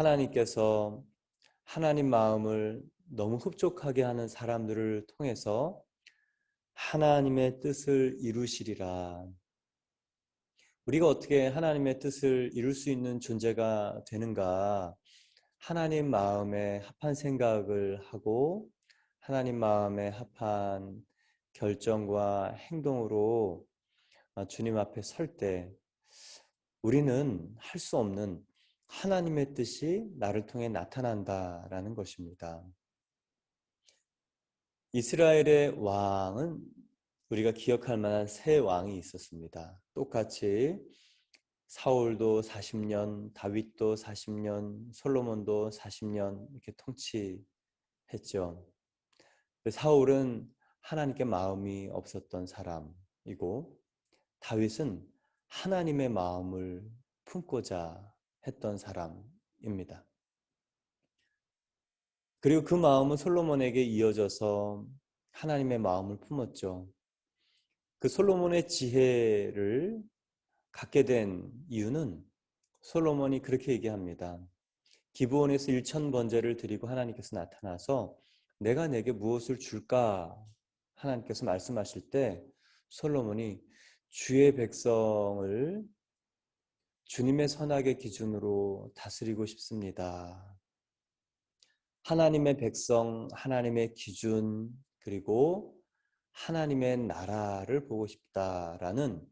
하나님께서 하나님 마음을 너무 흡족하게 하는 사람들을 통해서 하나님의 뜻을 이루시리라. 우리가 어떻게 하나님의 뜻을 이룰 수 있는 존재가 되는가? 하나님 마음에 합한 생각을 하고 하나님 마음에 합한 결정과 행동으로 주님 앞에 설 때 우리는 할 수 없는 하나님의 뜻이 나를 통해 나타난다라는 것입니다. 이스라엘의 왕은 우리가 기억할 만한 세 왕이 있었습니다. 똑같이 사울도 40년, 다윗도 40년, 솔로몬도 40년 이렇게 통치했죠. 사울은 하나님께 마음이 없었던 사람이고 다윗은 하나님의 마음을 품고자 했던 사람입니다. 그리고 그 마음은 솔로몬에게 이어져서 하나님의 마음을 품었죠. 그 솔로몬의 지혜를 갖게 된 이유는 솔로몬이 그렇게 얘기합니다. 기브온에서 1000번제를 드리고 하나님께서 나타나서 내가 내게 무엇을 줄까? 하나님께서 말씀하실 때 솔로몬이 주의 백성을 주님의 선악의 기준으로 다스리고 싶습니다. 하나님의 백성, 하나님의 기준, 그리고 하나님의 나라를 보고 싶다라는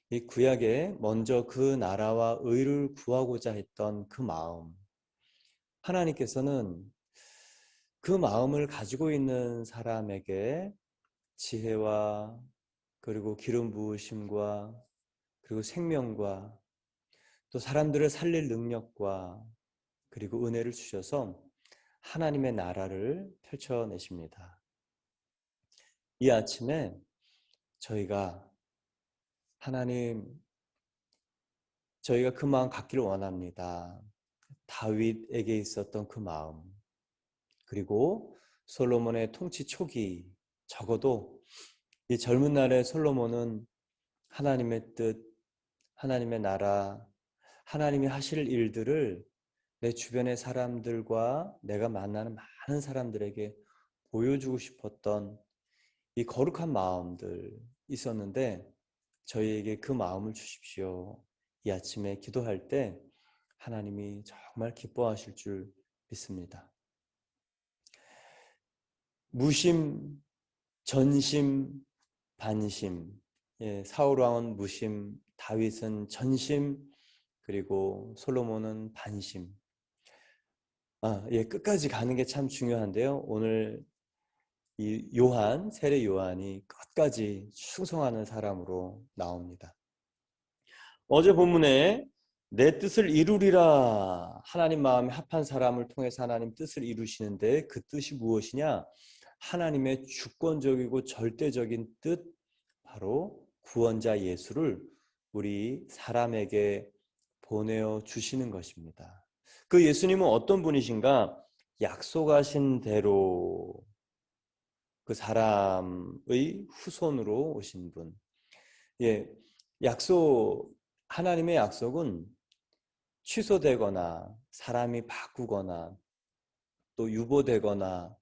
이 구약에 먼저 그 나라와 의를 구하고자 했던 그 마음. 하나님께서는 그 마음을 가지고 있는 사람에게 지혜와 그리고 기름 부으심과 그리고 생명과 또 사람들을 살릴 능력과 그리고 은혜를 주셔서 하나님의 나라를 펼쳐내십니다. 이 아침에 저희가 하나님, 저희가 그 마음 갖기를 원합니다. 다윗에게 있었던 그 마음, 그리고 솔로몬의 통치 초기, 적어도 이 젊은 날의 솔로몬은 하나님의 뜻, 하나님의 나라, 하나님이 하실 일들을 내 주변의 사람들과 내가 만나는 많은 사람들에게 보여주고 싶었던 이 거룩한 마음들 있었는데 저희에게 그 마음을 주십시오. 이 아침에 기도할 때 하나님이 정말 기뻐하실 줄 믿습니다. 무심, 전심, 반심. 사울 왕은 무심, 다윗은 전심, 그리고 솔로몬은 반심. 끝까지 가는 게 참 중요한데요. 오늘 이 요한, 세례 요한이 끝까지 충성하는 사람으로 나옵니다. 어제 본문에 내 뜻을 이루리라. 하나님 마음에 합한 사람을 통해서 하나님 뜻을 이루시는데 그 뜻이 무엇이냐? 하나님의 주권적이고 절대적인 뜻, 바로 구원자 예수를 우리 사람에게 보내어 주시는 것입니다. 그 예수님은 어떤 분이신가? 약속하신 대로 그 사람의 후손으로 오신 분. 하나님의 약속은 취소되거나 사람이 바꾸거나 또 유보되거나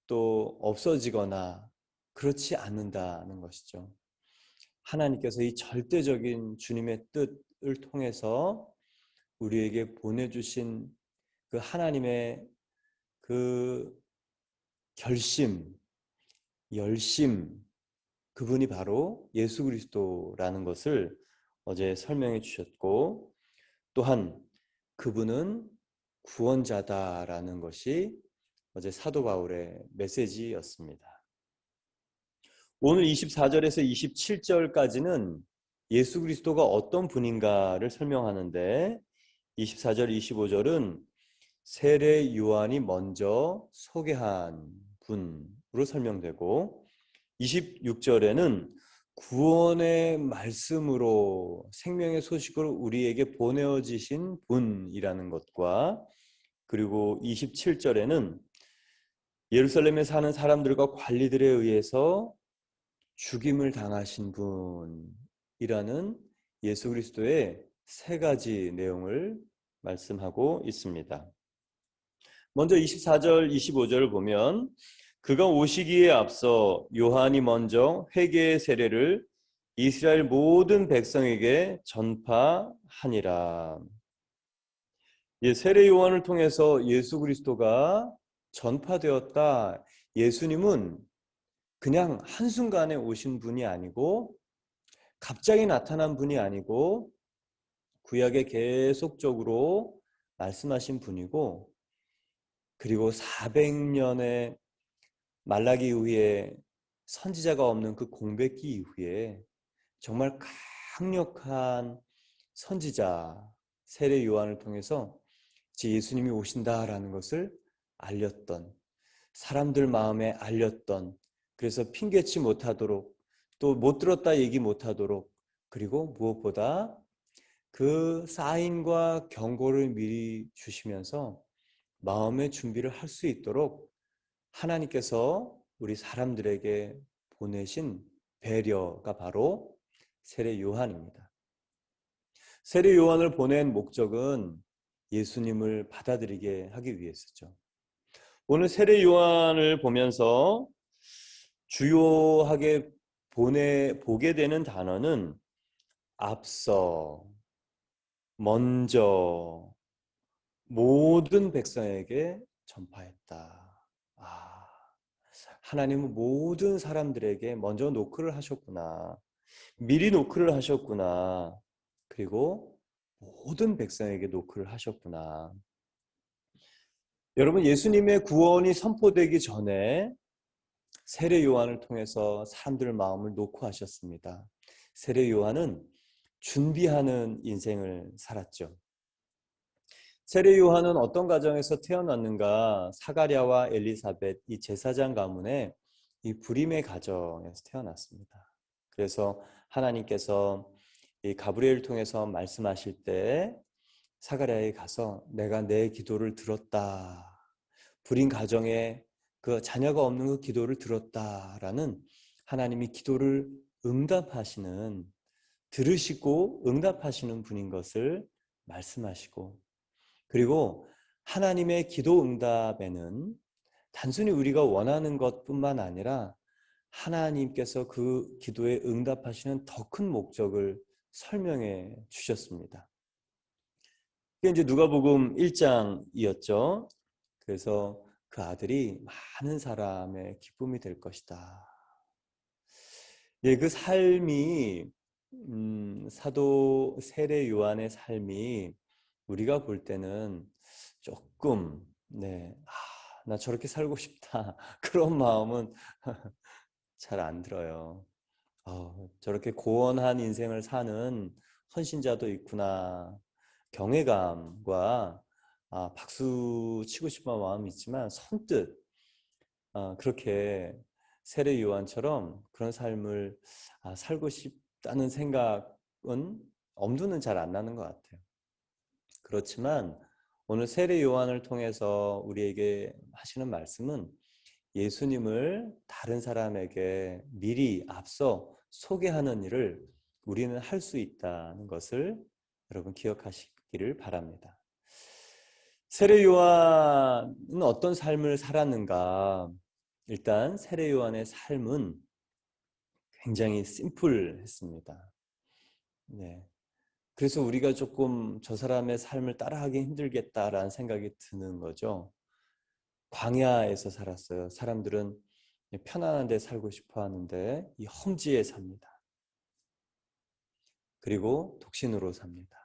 또 없어지거나 그렇지 않는다는 것이죠. 하나님께서 이 절대적인 주님의 뜻을 통해서 우리에게 보내주신 그 하나님의 그 결심, 열심, 그분이 바로 예수 그리스도라는 것을 어제 설명해 주셨고, 또한 그분은 구원자다라는 것이 어제 사도 바울의 메시지였습니다. 오늘 24절에서 27절까지는 예수 그리스도가 어떤 분인가를 설명하는데 24절, 25절은 세례 요한이 먼저 소개한 분으로 설명되고 26절에는 구원의 말씀으로 생명의 소식을 우리에게 보내어지신 분이라는 것과 그리고 27절에는 예루살렘에 사는 사람들과 관리들에 의해서 죽임을 당하신 분이라는 예수 그리스도의 세 가지 내용을 말씀하고 있습니다. 먼저 24절, 25절을 보면 그가 오시기에 앞서 요한이 먼저 회개의 세례를 이스라엘 모든 백성에게 전파하니라. 세례 요한을 통해서 예수 그리스도가 전파되었다. 예수님은 그냥 한순간에 오신 분이 아니고 갑자기 나타난 분이 아니고 구약에 계속적으로 말씀하신 분이고 그리고 400년의 말라기 이후에 선지자가 없는 그 공백기 이후에 정말 강력한 선지자 세례 요한을 통해서 예수님이 오신다라는 것을 알렸던 사람들 마음에 알렸던 그래서 핑계치 못하도록 또 못 들었다 얘기 못하도록 그리고 무엇보다 그 사인과 경고를 미리 주시면서 마음의 준비를 할 수 있도록 하나님께서 우리 사람들에게 보내신 배려가 바로 세례 요한입니다. 세례 요한을 보낸 목적은 예수님을 받아들이게 하기 위해서죠. 오늘 세례 요한을 보면서 주요하게 보게 되는 단어는 앞서, 먼저, 모든 백성에게 전파했다. 하나님은 모든 사람들에게 먼저 노크를 하셨구나. 미리 노크를 하셨구나. 그리고 모든 백성에게 노크를 하셨구나. 여러분, 예수님의 구원이 선포되기 전에 세례 요한을 통해서 사람들 마음을 놓고 하셨습니다. 세례 요한은 준비하는 인생을 살았죠. 세례 요한은 어떤 가정에서 태어났는가? 사가랴와 엘리사벳 이 제사장 가문의 이 불임의 가정에서 태어났습니다. 그래서 하나님께서 이 가브리엘을 통해서 말씀하실 때 사가랴에 가서 내가 내 기도를 들었다. 불임 가정에 그 자녀가 없는 그 기도를 들었다라는 하나님이 기도를 응답하시는 들으시고 응답하시는 분인 것을 말씀하시고 그리고 하나님의 기도 응답에는 단순히 우리가 원하는 것뿐만 아니라 하나님께서 그 기도에 응답하시는 더 큰 목적을 설명해 주셨습니다. 그게 이제 누가복음 1장이었죠. 그래서 그 아들이 많은 사람의 기쁨이 될 것이다. 그 삶이 사도 세례 요한의 삶이 우리가 볼 때는 조금 나 저렇게 살고 싶다 그런 마음은 잘 안 들어요. 저렇게 고원한 인생을 사는 헌신자도 있구나. 경외감과 박수 치고 싶은 마음이 있지만 선뜻 그렇게 세례 요한처럼 그런 삶을 살고 싶다는 생각은 엄두는 잘 안 나는 것 같아요. 그렇지만 오늘 세례 요한을 통해서 우리에게 하시는 말씀은 예수님을 다른 사람에게 미리 앞서 소개하는 일을 우리는 할 수 있다는 것을 여러분 기억하시기를 바랍니다. 세례 요한은 어떤 삶을 살았는가? 일단 세례 요한의 삶은 굉장히 심플했습니다. 그래서 우리가 조금 저 사람의 삶을 따라하기 힘들겠다라는 생각이 드는 거죠. 광야에서 살았어요. 사람들은 편안한 데 살고 싶어 하는데 이 험지에 삽니다. 그리고 독신으로 삽니다.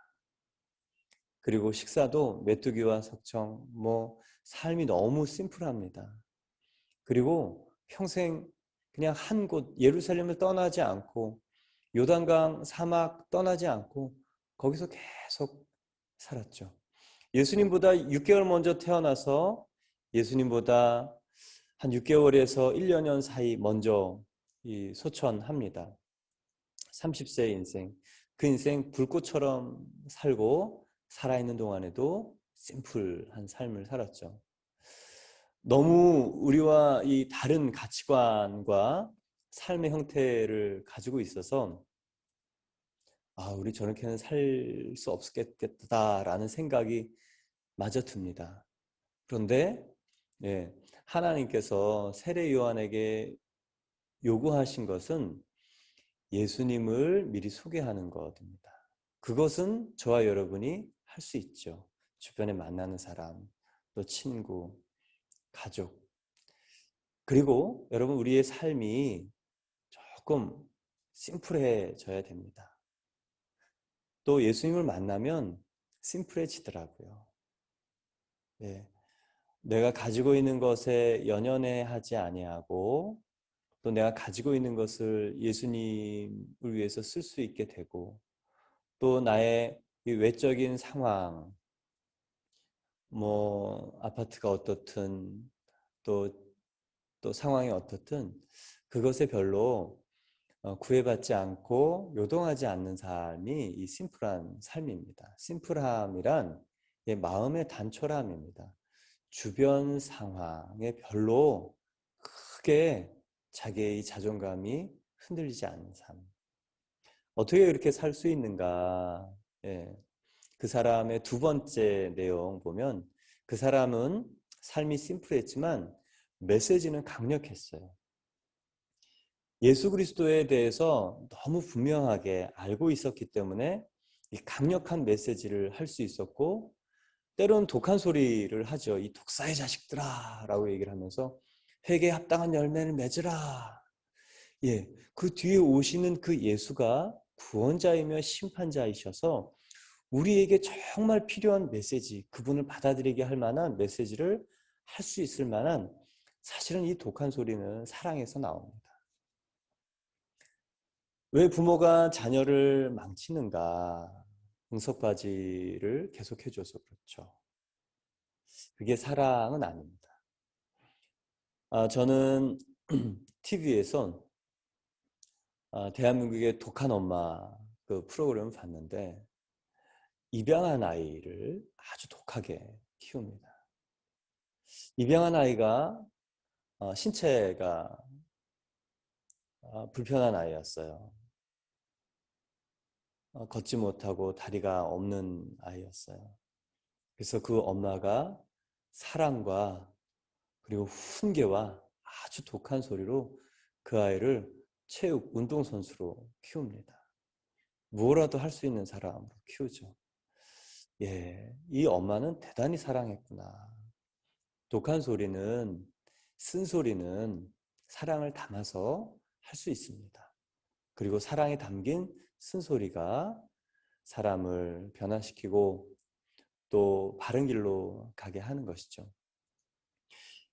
그리고 식사도 메뚜기와 석청, 삶이 너무 심플합니다. 그리고 평생 그냥 한 곳 예루살렘을 떠나지 않고 요단강 사막 떠나지 않고 거기서 계속 살았죠. 예수님보다 6개월 먼저 태어나서 예수님보다 한 6개월에서 1년 사이 먼저 소천합니다. 30세의 인생, 그 인생 불꽃처럼 살고 살아있는 동안에도 심플한 삶을 살았죠. 너무 우리와 이 다른 가치관과 삶의 형태를 가지고 있어서 우리 저렇게는 살 수 없겠다라는 생각이 마저 듭니다. 그런데 예, 하나님께서 세례 요한에게 요구하신 것은 예수님을 미리 소개하는 것입니다. 그것은 저와 여러분이 할 수 있죠. 주변에 만나는 사람, 또 친구, 가족. 그리고 여러분, 우리의 삶이 조금 심플해져야 됩니다. 또 예수님을 만나면 심플해지더라고요. 네. 내가 가지고 있는 것에 연연해 하지 아니하고 또 내가 가지고 있는 것을 예수님을 위해서 쓸 수 있게 되고 또 나의 이 외적인 상황, 뭐 아파트가 어떻든 또, 또 상황이 어떻든 그것에 별로 구애받지 않고 요동하지 않는 삶이 이 심플한 삶입니다. 심플함이란 마음의 단촐함입니다. 주변 상황에 별로 크게 자기의 자존감이 흔들리지 않는 삶. 어떻게 이렇게 살 수 있는가? 예. 그 사람의 두 번째 내용 보면 그 사람은 삶이 심플했지만 메시지는 강력했어요. 예수 그리스도에 대해서 너무 분명하게 알고 있었기 때문에 이 강력한 메시지를 할 수 있었고 때로는 독한 소리를 하죠. 이 독사의 자식들아 라고 얘기를 하면서 회개에 합당한 열매를 맺으라. 예, 그 뒤에 오시는 그 예수가 구원자이며 심판자이셔서 우리에게 정말 필요한 메시지, 그분을 받아들이게 할 만한 메시지를 할 수 있을 만한 사실은 이 독한 소리는 사랑에서 나옵니다. 왜 부모가 자녀를 망치는가? 응석바지를 계속해줘서 그렇죠. 그게 사랑은 아닙니다. 저는 TV에서 대한민국의 독한 엄마 그 프로그램을 봤는데 입양한 아이를 아주 독하게 키웁니다. 입양한 아이가 신체가 불편한 아이였어요. 걷지 못하고 다리가 없는 아이였어요. 그래서 그 엄마가 사랑과 그리고 훈계와 아주 독한 소리로 그 아이를 체육 운동선수로 키웁니다. 무엇라도 할 수 있는 사람으로 키우죠. 예, 이 엄마는 대단히 사랑했구나. 독한 소리는, 쓴소리는 사랑을 담아서 할 수 있습니다. 그리고 사랑에 담긴 쓴소리가 사람을 변화시키고 또 바른 길로 가게 하는 것이죠.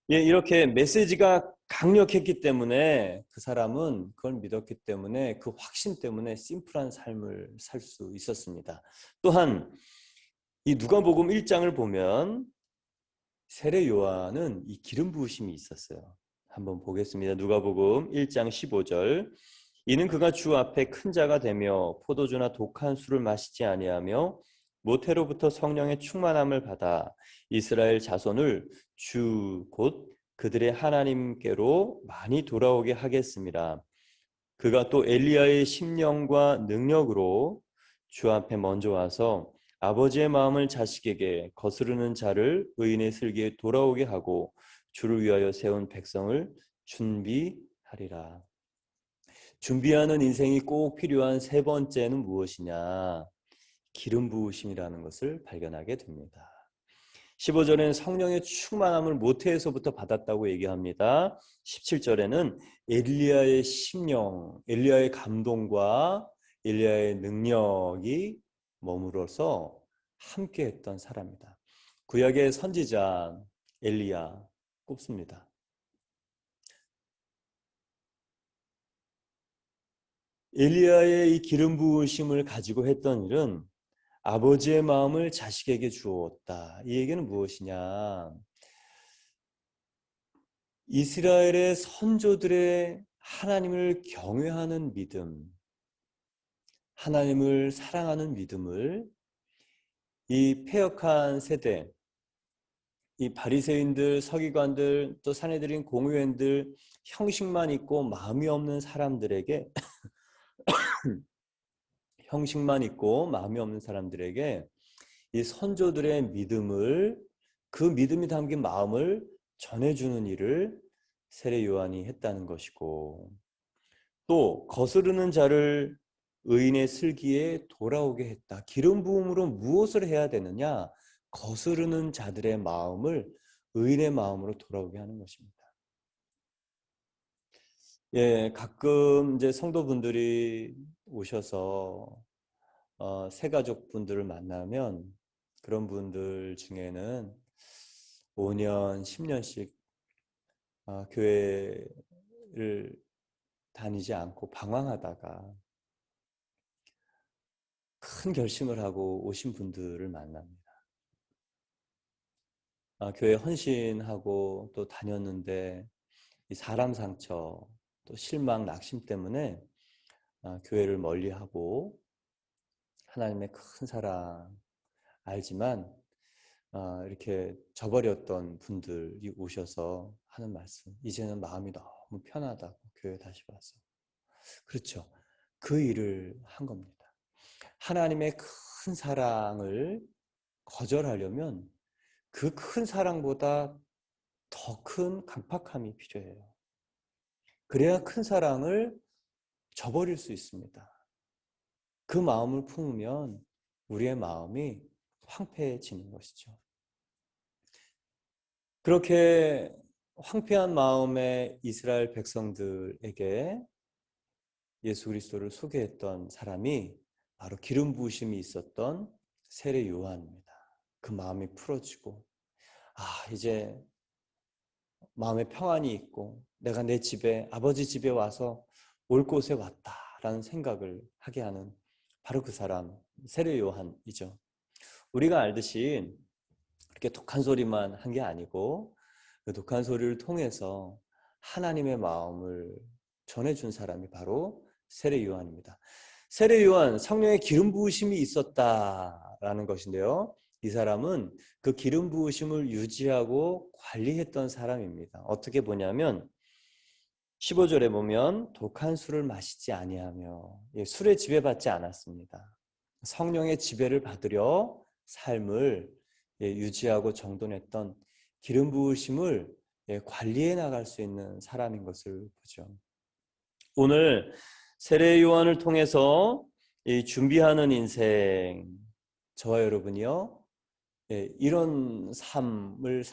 예, 이렇게 메시지가 강력했기 때문에 그 사람은 그걸 믿었기 때문에 그 확신 때문에 심플한 삶을 살 수 있었습니다. 또한 이 누가복음 1장을 보면 세례 요한은 이 기름 부으심이 있었어요. 한번 보겠습니다. 누가복음 1장 15절. 이는 그가 주 앞에 큰 자가 되며 포도주나 독한 술을 마시지 아니하며 모태로부터 성령의 충만함을 받아 이스라엘 자손을 주 곧 그들의 하나님께로 많이 돌아오게 하겠습니다. 그가 또 엘리야의 심령과 능력으로 주 앞에 먼저 와서 아버지의 마음을 자식에게 거스르는 자를 의인의 슬기에 돌아오게 하고 주를 위하여 세운 백성을 준비하리라. 준비하는 인생이 꼭 필요한 세 번째는 무엇이냐? 기름 부으심이라는 것을 발견하게 됩니다. 15절에는 성령의 충만함을 모태에서부터 받았다고 얘기합니다. 17절에는 엘리야의 심령, 엘리야의 감동과 엘리야의 능력이 머물어서 함께했던 사람이다. 구약의 선지자 엘리야 꼽습니다. 엘리야의 이 기름 부으심을 가지고 했던 일은 아버지의 마음을 자식에게 주었다. 이 얘기는 무엇이냐? 이스라엘의 선조들의 하나님을 경외하는 믿음, 하나님을 사랑하는 믿음을 이 패역한 세대, 이 바리새인들, 서기관들, 또 사내들인 공의원들, 형식만 있고 마음이 없는 사람들에게 형식만 있고 마음이 없는 사람들에게 이 선조들의 믿음을, 그 믿음이 담긴 마음을 전해주는 일을 세례 요한이 했다는 것이고, 또 거스르는 자를 의인의 슬기에 돌아오게 했다. 기름 부음으로 무엇을 해야 되느냐? 거스르는 자들의 마음을 의인의 마음으로 돌아오게 하는 것입니다. 예, 가끔 이제 성도분들이 오셔서 새가족 분들을 만나면 그런 분들 중에는 5년, 10년씩 교회를 다니지 않고 방황하다가 큰 결심을 하고 오신 분들을 만납니다. 교회 헌신하고 또 다녔는데 이 사람 상처, 또 실망, 낙심 때문에 교회를 멀리하고 하나님의 큰 사랑 알지만 이렇게 저버렸던 분들이 오셔서 하는 말씀, 이제는 마음이 너무 편하다고 교회 다시 와서. 그렇죠. 그 일을 한 겁니다. 하나님의 큰 사랑을 거절하려면 그 큰 사랑보다 더 큰 강팍함이 필요해요. 그래야 큰 사랑을 저버릴 수 있습니다. 그 마음을 품으면 우리의 마음이 황폐해지는 것이죠. 그렇게 황폐한 마음의 이스라엘 백성들에게 예수 그리스도를 소개했던 사람이 바로 기름 부으심이 있었던 세례 요한입니다. 그 마음이 풀어지고, 이제 마음에 평안이 있고 내가 내 집에, 아버지 집에 와서 올 곳에 왔다라는 생각을 하게 하는 바로 그 사람, 세례 요한이죠. 우리가 알듯이 그렇게 독한 소리만 한 게 아니고 그 독한 소리를 통해서 하나님의 마음을 전해준 사람이 바로 세례 요한입니다. 세례 요한, 성령의 기름 부으심이 있었다라는 것인데요. 이 사람은 그 기름 부으심을 유지하고 관리했던 사람입니다. 어떻게 보냐면 15절에 보면 독한 술을 마시지 아니하며, 술에 지배받지 않았습니다. 성령의 지배를 받으려 삶을 유지하고 정돈했던 기름 부으심을 관리해 나갈 수 있는 사람인 것을 보죠. 오늘 세례 요한을 통해서 준비하는 인생, 저와 여러분이요, 이런 삶을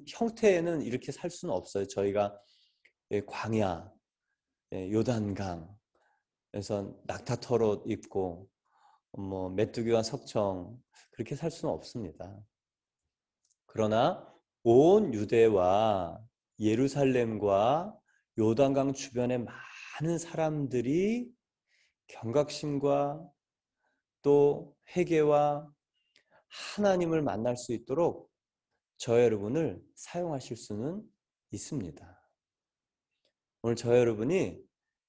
형태는 이렇게 살 수는 없어요. 저희가 광야, 요단강에서 낙타털옷 입고 메뚜기와 석청 그렇게 살 수는 없습니다. 그러나 온 유대와 예루살렘과 요단강 주변의 많은 사람들이 경각심과 또 회개와 하나님을 만날 수 있도록 저 여러분을 사용하실 수는 있습니다. 오늘 저 여러분이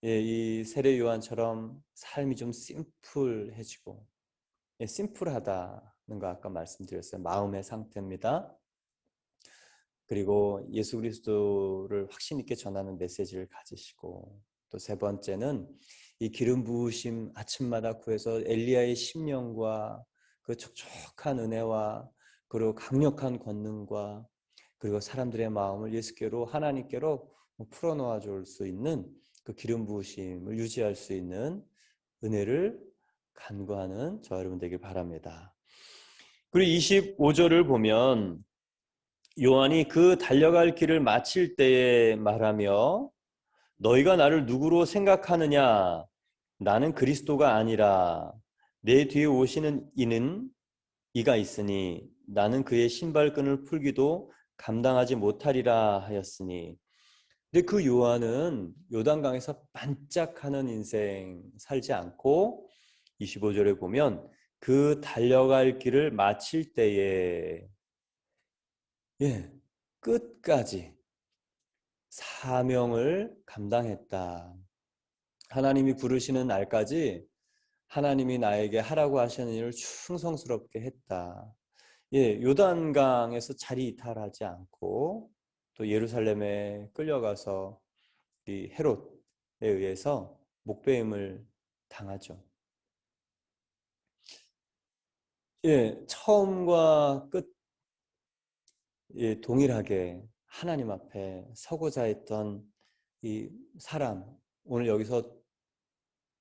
이 세례 요한처럼 삶이 좀 심플해지고, 심플하다는 거 아까 말씀드렸어요. 마음의 상태입니다. 그리고 예수 그리스도를 확신 있게 전하는 메시지를 가지시고, 또 세 번째는 이 기름 부으심 아침마다 구해서 엘리야의 심령과 그 촉촉한 은혜와 그리고 강력한 권능과 그리고 사람들의 마음을 예수께로, 하나님께로 풀어놓아 줄 수 있는 그 기름 부으심을 유지할 수 있는 은혜를 간구하는 저 여러분 되길 바랍니다. 그리고 25절을 보면 요한이 그 달려갈 길을 마칠 때에 말하며, 너희가 나를 누구로 생각하느냐? 나는 그리스도가 아니라 내 뒤에 오시는 이가 있으니 나는 그의 신발끈을 풀기도 감당하지 못하리라 하였으니. 근데 그 요한은 요단강에서 반짝하는 인생 살지 않고 25절에 보면 그 달려갈 길을 마칠 때에 끝까지 사명을 감당했다. 하나님이 부르시는 날까지 하나님이 나에게 하라고 하시는 일을 충성스럽게 했다. 요단강에서 자리 이탈하지 않고 또 예루살렘에 끌려가서 이 헤롯에 의해서 목배임을 당하죠. 예, 처음과 끝 예, 동일하게 하나님 앞에 서고자 했던 이 사람, 오늘 여기서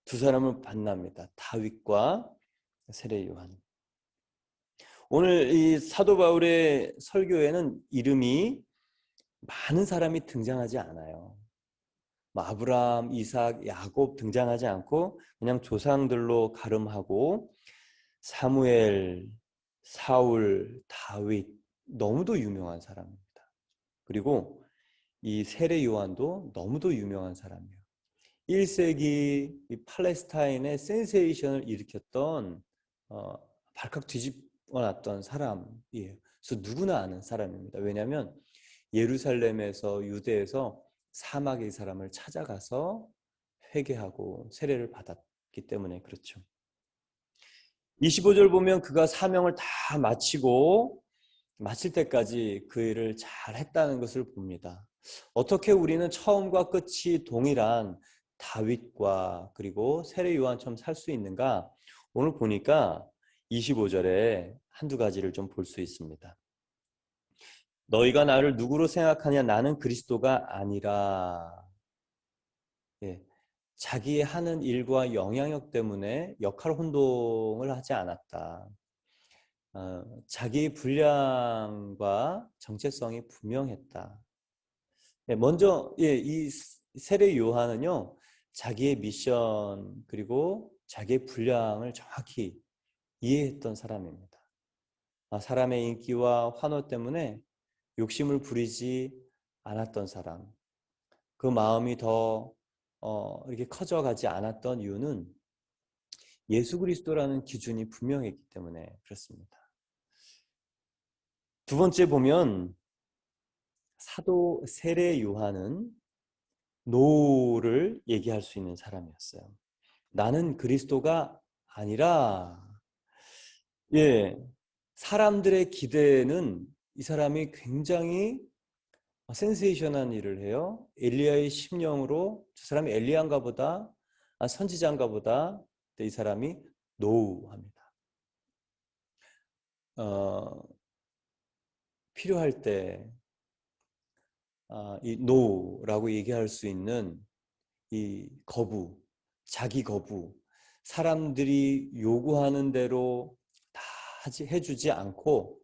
두 사람을 만납니다. 다윗과 세례 요한. 오늘 이 사도 바울의 설교에는 이름이 많은 사람이 등장하지 않아요. 뭐 아브라함, 이삭, 야곱 등장하지 않고 그냥 조상들로 가름하고 사무엘, 사울, 다윗 너무도 유명한 사람입니다. 그리고 이 세례 요한도 너무도 유명한 사람이에요. 1세기 이 팔레스타인의 센세이션을 일으켰던 발칵 뒤집어 놨던 사람이에요. 그래서 누구나 아는 사람입니다. 왜냐하면 예루살렘에서 유대에서 사막의 사람을 찾아가서 회개하고 세례를 받았기 때문에 그렇죠. 25절 보면 그가 사명을 다 마치고 마칠 때까지 그 일을 잘 했다는 것을 봅니다. 어떻게 우리는 처음과 끝이 동일한 다윗과 그리고 세례 요한처럼 살 수 있는가? 오늘 보니까 25절에 한두 가지를 좀 볼 수 있습니다. 너희가 나를 누구로 생각하냐? 나는 그리스도가 아니라. 예, 자기의 하는 일과 영향력 때문에 역할 혼동을 하지 않았다. 자기 분량과 정체성이 분명했다. 예, 먼저 이 세례 요한은요 자기의 미션 그리고 자기의 분량을 정확히 이해했던 사람입니다. 사람의 인기와 환호 때문에 욕심을 부리지 않았던 사람. 그 마음이 더 이렇게 커져가지 않았던 이유는 예수 그리스도라는 기준이 분명했기 때문에 그렇습니다. 두 번째 보면 사도 세례 요한은 노를 얘기할 수 있는 사람이었어요. 나는 그리스도가 아니라, 예, 사람들의 기대는 이 사람이 굉장히 센세이션한 일을 해요. 엘리야의 심령으로 저 사람이 엘리야인가 보다, 선지자인가 보다, 이 사람이 노우합니다. 필요할 때 이 노라고 얘기할 수 있는 이 거부, 자기 거부, 사람들이 요구하는 대로 다 해주지 않고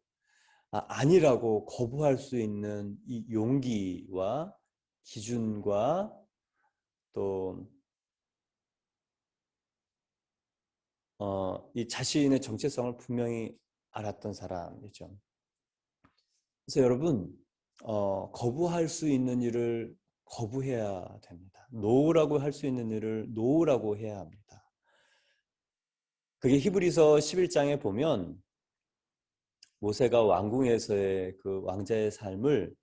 아니라고 거부할 수 있는 이 용기와 기준과 또 이 자신의 정체성을 분명히 알았던 사람이죠. 그래서 여러분 거부할 수 있는 일을 거부해야 됩니다. 노라고 할 수 있는 일을 노라고 해야 합니다. 그게 히브리서 11장에 보면 모세가 왕궁에서의 그 왕자의 삶을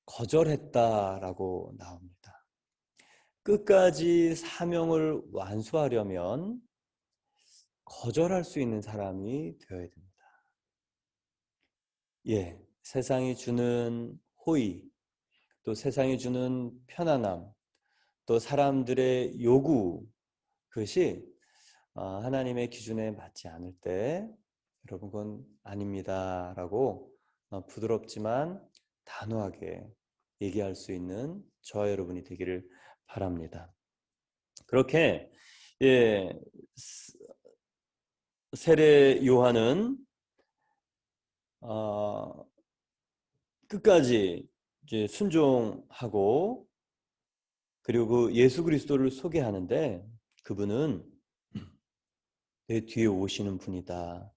거절했다라고 나옵니다. 끝까지 사명을 완수하려면 거절할 수 있는 사람이 되어야 됩니다. 예, 세상이 주는 호의, 또 세상이 주는 편안함, 또 사람들의 요구, 그것이 하나님의 기준에 맞지 않을 때 여러분 그건 아닙니다 라고 부드럽지만 단호하게 얘기할 수 있는 저와 여러분이 되기를 바랍니다. 그렇게 예, 세례 요한은 끝까지 이제 순종하고 그리고 그 예수 그리스도를 소개하는데 그분은 내 뒤에 오시는 분이다.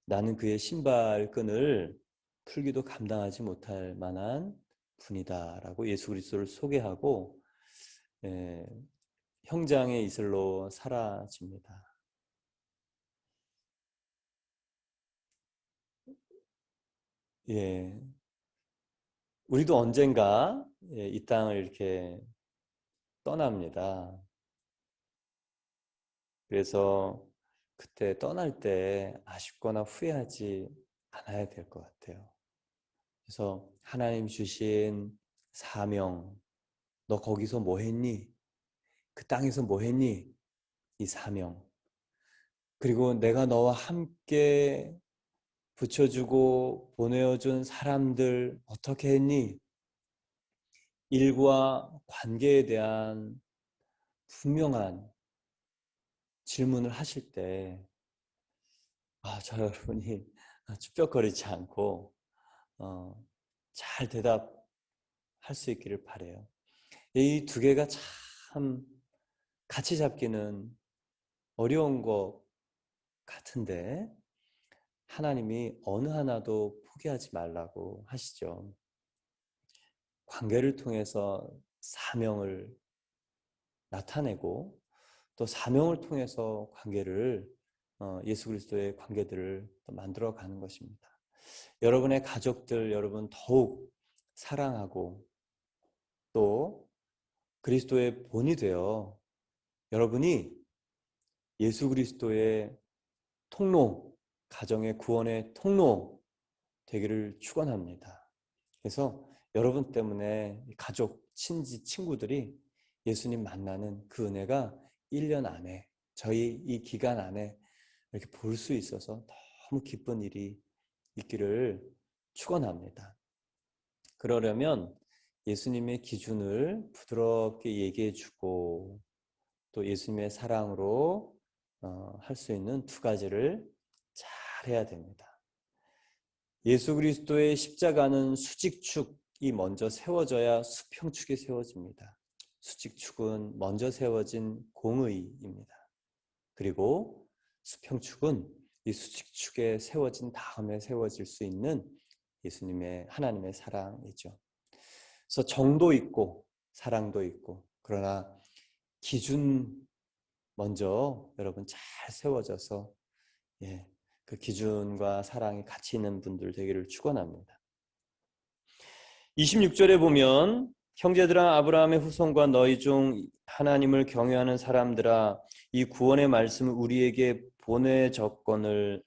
나는 그의 신발끈을 풀기도 감당하지 못할 만한 분이다라고 예수 그리스도를 소개하고 형장의 이슬로 사라집니다. 예, 우리도 언젠가 이 땅을 이렇게 떠납니다. 그래서 그때 떠날 때 아쉽거나 후회하지 않아야 될 것 같아요. 그래서 하나님 주신 사명, 너 거기서 뭐 했니? 그 땅에서 뭐 했니? 이 사명. 그리고 내가 너와 함께 붙여주고 보내어준 사람들 어떻게 했니? 일과 관계에 대한 분명한 질문을 하실 때, 저 여러분이 쭈뼛거리지 않고 잘 대답할 수 있기를 바라요. 이 두 개가 참 같이 잡기는 어려운 것 같은데 하나님이 어느 하나도 포기하지 말라고 하시죠. 관계를 통해서 사명을 나타내고 또 사명을 통해서 관계를 예수 그리스도의 관계들을 만들어 가는 것입니다. 여러분의 가족들 여러분 더욱 사랑하고 또 그리스도의 본이 되어 여러분이 예수 그리스도의 통로, 가정의 구원의 통로 되기를 축원합니다. 그래서 여러분 때문에 가족, 친지, 친구들이 예수님 만나는 그 은혜가 1년 안에 저희 이 기간 안에 이렇게 볼 수 있어서 너무 기쁜 일이 있기를 축원합니다. 그러려면 예수님의 기준을 부드럽게 얘기해주고 또 예수님의 사랑으로 할 수 있는 두 가지를 잘 해야 됩니다. 예수 그리스도의 십자가는 수직축이 먼저 세워져야 수평축이 세워집니다. 수직축은 먼저 세워진 공의입니다. 그리고 수평축은 이 수직축에 세워진 다음에 세워질 수 있는 예수님의 하나님의 사랑이죠. 그래서 정도 있고 사랑도 있고 그러나 기준 먼저 여러분 잘 세워져서 그 기준과 사랑이 같이 있는 분들 되기를 축원합니다. 26절에 보면 형제들아 아브라함의 후손과 너희 중 하나님을 경외하는 사람들아 이 구원의 말씀을 우리에게 보내졌거늘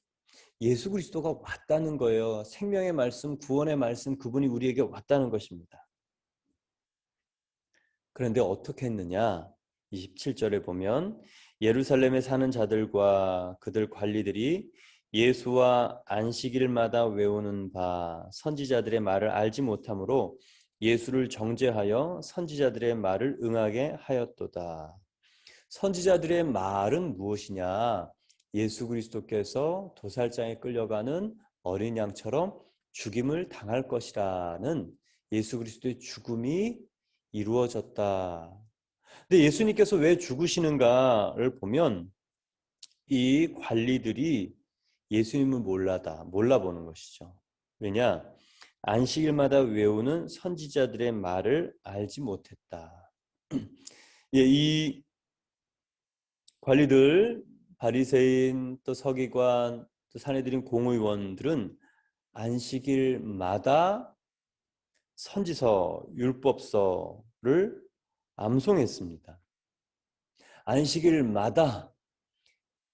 예수 그리스도가 왔다는 거예요. 생명의 말씀, 구원의 말씀 그분이 우리에게 왔다는 것입니다. 그런데 어떻게 했느냐? 27절에 보면 예루살렘에 사는 자들과 그들 관리들이 예수와 안식일마다 외우는 바 선지자들의 말을 알지 못하므로 예수를 정죄하여 선지자들의 말을 응하게 하였도다. 선지자들의 말은 무엇이냐? 예수 그리스도께서 도살장에 끌려가는 어린 양처럼 죽임을 당할 것이라는 예수 그리스도의 죽음이 이루어졌다. 근데 예수님께서 왜 죽으시는가를 보면 이 관리들이 예수님을 몰라보는 것이죠. 왜냐? 안식일마다 외우는 선지자들의 말을 알지 못했다. 이 관리들, 바리새인, 또 서기관, 또 산헤드린 공의원들은 안식일마다 선지서, 율법서를 암송했습니다. 안식일마다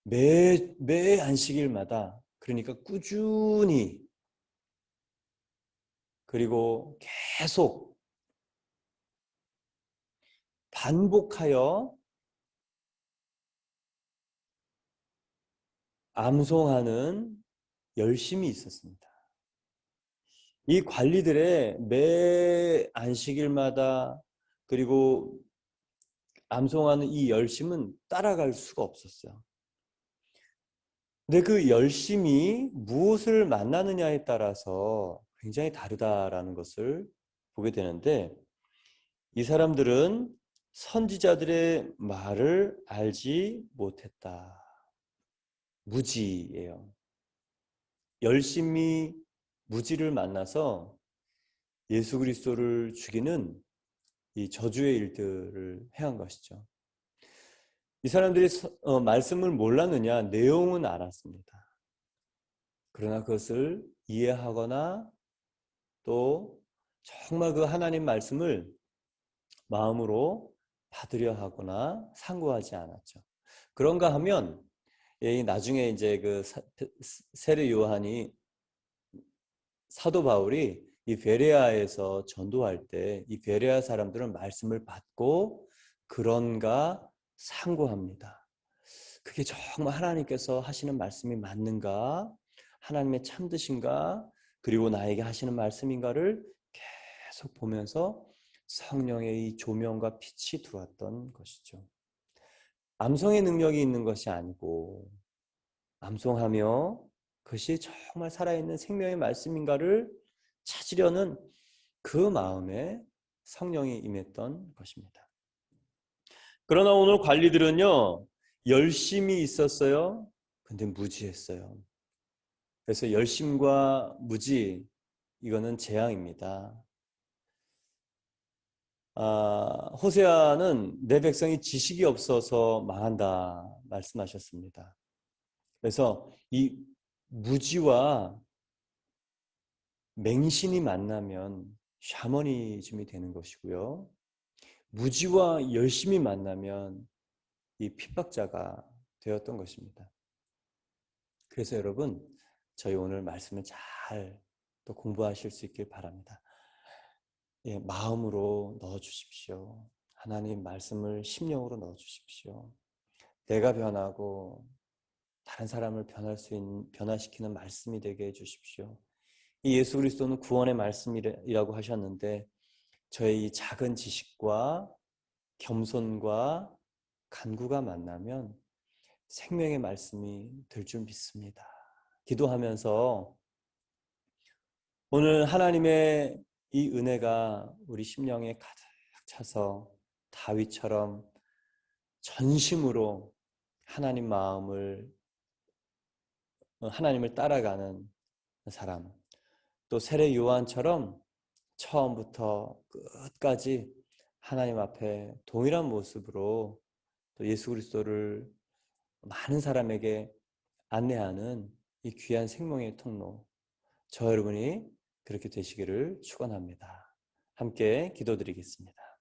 매 안식일마다 그러니까 꾸준히 그리고 계속 반복하여 암송하는 열심이 있었습니다. 이 관리들의 매 안식일마다 그리고 암송하는 이 열심은 따라갈 수가 없었어요. 근데 그 열심이 무엇을 만나느냐에 따라서 굉장히 다르다라는 것을 보게 되는데 이 사람들은 선지자들의 말을 알지 못했다. 무지예요. 열심히 무지를 만나서 예수 그리스도를 죽이는 이 저주의 일들을 행한 것이죠. 이 사람들이 말씀을 몰랐느냐? 내용은 알았습니다. 그러나 그것을 이해하거나 또 정말 그 하나님 말씀을 마음으로 받으려 하거나 상고하지 않았죠. 그런가 하면 나중에 이제 그 세례 요한이 사도 바울이 이 베레아에서 전도할 때 이 베레아 사람들은 말씀을 받고 그런가 상고합니다. 그게 정말 하나님께서 하시는 말씀이 맞는가? 하나님의 참되신가? 그리고 나에게 하시는 말씀인가를 계속 보면서 성령의 이 조명과 빛이 들어왔던 것이죠. 암송의 능력이 있는 것이 아니고 암송하며 그것이 정말 살아있는 생명의 말씀인가를 찾으려는 그 마음에 성령이 임했던 것입니다. 그러나 오늘 관리들은요, 열심이 있었어요. 근데 무지했어요. 그래서 열심과 무지, 이거는 재앙입니다. 호세아는 내 백성이 지식이 없어서 망한다 말씀하셨습니다. 그래서 이 무지와 맹신이 만나면 샤머니즘이 되는 것이고요. 무지와 열심이 만나면 이 핍박자가 되었던 것입니다. 그래서 여러분, 저희 오늘 말씀을 잘 또 공부하실 수 있길 바랍니다. 예, 마음으로 넣어주십시오. 하나님 말씀을 심령으로 넣어주십시오. 내가 변하고 다른 사람을 변화시키는 말씀이 되게 해주십시오. 이 예수 그리스도는 구원의 말씀이라고 하셨는데 저의 이 작은 지식과 겸손과 간구가 만나면 생명의 말씀이 될 줄 믿습니다. 기도하면서 오늘 하나님의 이 은혜가 우리 심령에 가득 차서 다윗처럼 전심으로 하나님을 따라가는 사람, 또 세례 요한처럼 처음부터 끝까지 하나님 앞에 동일한 모습으로 또 예수 그리스도를 많은 사람에게 안내하는 이 귀한 생명의 통로, 저 여러분이 그렇게 되시기를 축원합니다. 함께 기도드리겠습니다.